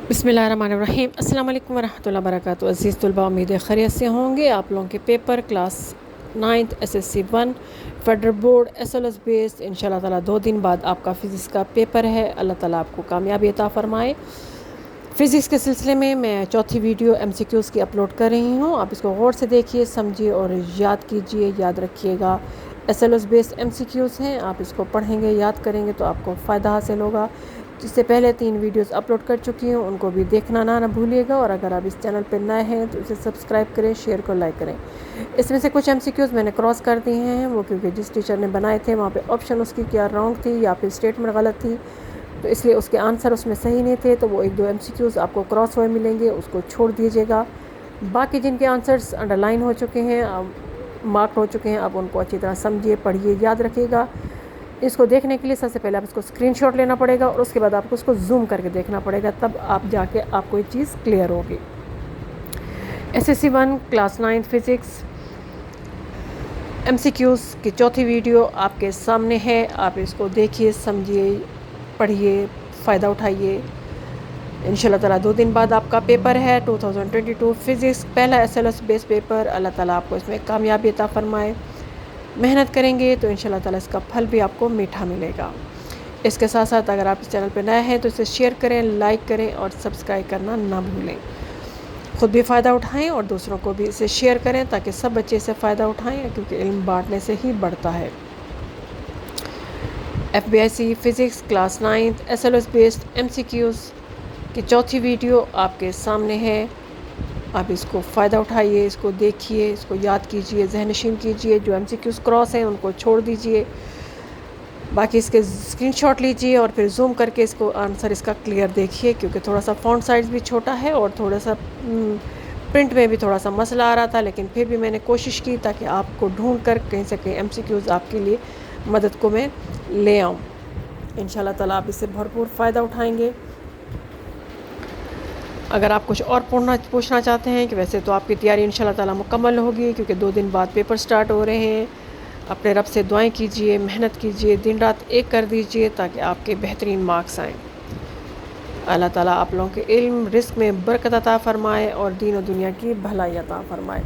बिस्मिल्लाहिर्रहमानिर्रहीम। अस्सलाम वालेकुम वरहमतुल्लाहि वबरकातुहू। अज़ीज़ तलबा, उम्मीद है खैरियत से होंगे। आप लोगों के paper class 9th SSC 1 federal board SLS based इंशाल्लाह ताला 2 दिन बाद आपका फ़िज़िक्स का पेपर है। अल्लाह ताला आपको कामयाबी अता फ़रमाए। फ़िज़िक्स के सिलसिले में मैं चौथी वीडियो MCQs की अपलोड कर रही हूँ। आप इसको गौर से देखिए, समझिए और याद कीजिए, याद रखिएगा। SLS बेस्ड MCQs हैं, आप इसको पढ़ेंगे, याद करेंगे तो आपको फ़ायदा हासिल होगा। जिससे पहले 3 वीडियोस अपलोड कर चुकी हूँ, उनको भी देखना ना भूलिएगा। और अगर आप इस चैनल पर नए हैं तो इसे सब्सक्राइब करें, शेयर को लाइक करें। इसमें से कुछ MCQs मैंने क्रॉस कर दिए हैं, वो क्योंकि जिस टीचर ने बनाए थे वहाँ पे ऑप्शन उसकी क्या रॉन्ग थी या फिर स्टेटमेंट गलत थी, तो इसलिए उसके आंसर उसमें सही नहीं थे। तो वो 1-2 MCQs आपको क्रॉस हुए मिलेंगे, उसको छोड़ दीजिएगा। बाकी जिनके आंसर्स अंडरलाइन हो चुके हैं, मार्क हो चुके हैं, आप उनको अच्छी तरह समझिए, पढ़िए, याद रखिएगा। इसको देखने के लिए सबसे पहले आप इसको स्क्रीनशॉट लेना पड़ेगा और उसके बाद आपको उसको जूम करके देखना पड़ेगा, तब आप जाके आपको ये चीज़ क्लियर होगी। SSC 1 क्लास 9 फिज़िक्स MCQs की चौथी वीडियो आपके सामने है। आप इसको देखिए, समझिए, पढ़िए, फ़ायदा उठाइए। इंशाल्लाह ताला 2 दिन बाद आपका पेपर है 2022 फ़िज़िक्स, पहला SLS बेस पेपर। अल्लाह ताला आपको इसमें कामयाबी अता फ़रमाए। मेहनत करेंगे तो इंशाल्लाह ताला इसका फल भी आपको मीठा मिलेगा। इसके साथ साथ अगर आप इस चैनल पर नए हैं तो इसे शेयर करें, लाइक करें और सब्सक्राइब करना ना भूलें। ख़ुद भी फ़ायदा उठाएं और दूसरों को भी इसे शेयर करें ताकि सब बच्चे इसे फ़ायदा उठाएं, क्योंकि इल्म बांटने से ही बढ़ता है। FBIC physics class 9 SLS based MCQs की चौथी वीडियो आपके सामने है। आप इसको फ़ायदा उठाइए, इसको देखिए, इसको याद कीजिए, ज़हन-नशीन कीजिए। जो MCQs क्रॉस हैं उनको छोड़ दीजिए, बाकी इसके स्क्रीनशॉट लीजिए और फिर जूम करके इसको आंसर इसका क्लियर देखिए, क्योंकि थोड़ा सा फ़ॉन्ट साइज़ भी छोटा है और थोड़ा सा प्रिंट में भी थोड़ा सा मसला आ रहा था, लेकिन फिर भी मैंने कोशिश की ताकि आपको ढूंढ कर कहीं से कहीं MCQs आपके लिए मदद को मैं ले आऊँ। इंशाल्लाह ताला आप इससे भरपूर फ़ायदा उठाएंगे। अगर आप कुछ और पूछना चाहते हैं कि वैसे तो आपकी तैयारी इंशाल्लाह ताला मुकम्मल होगी, क्योंकि 2 दिन बाद पेपर स्टार्ट हो रहे हैं। अपने रब से दुआएं कीजिए, मेहनत कीजिए, दिन रात एक कर दीजिए ताकि आपके बेहतरीन मार्क्स आएँ। अल्लाह ताला आप लोगों के इल्म रिज़्क़ में बरकत अता फ़रमाए और दीन और दुनिया की भलाई अता फ़रमाए।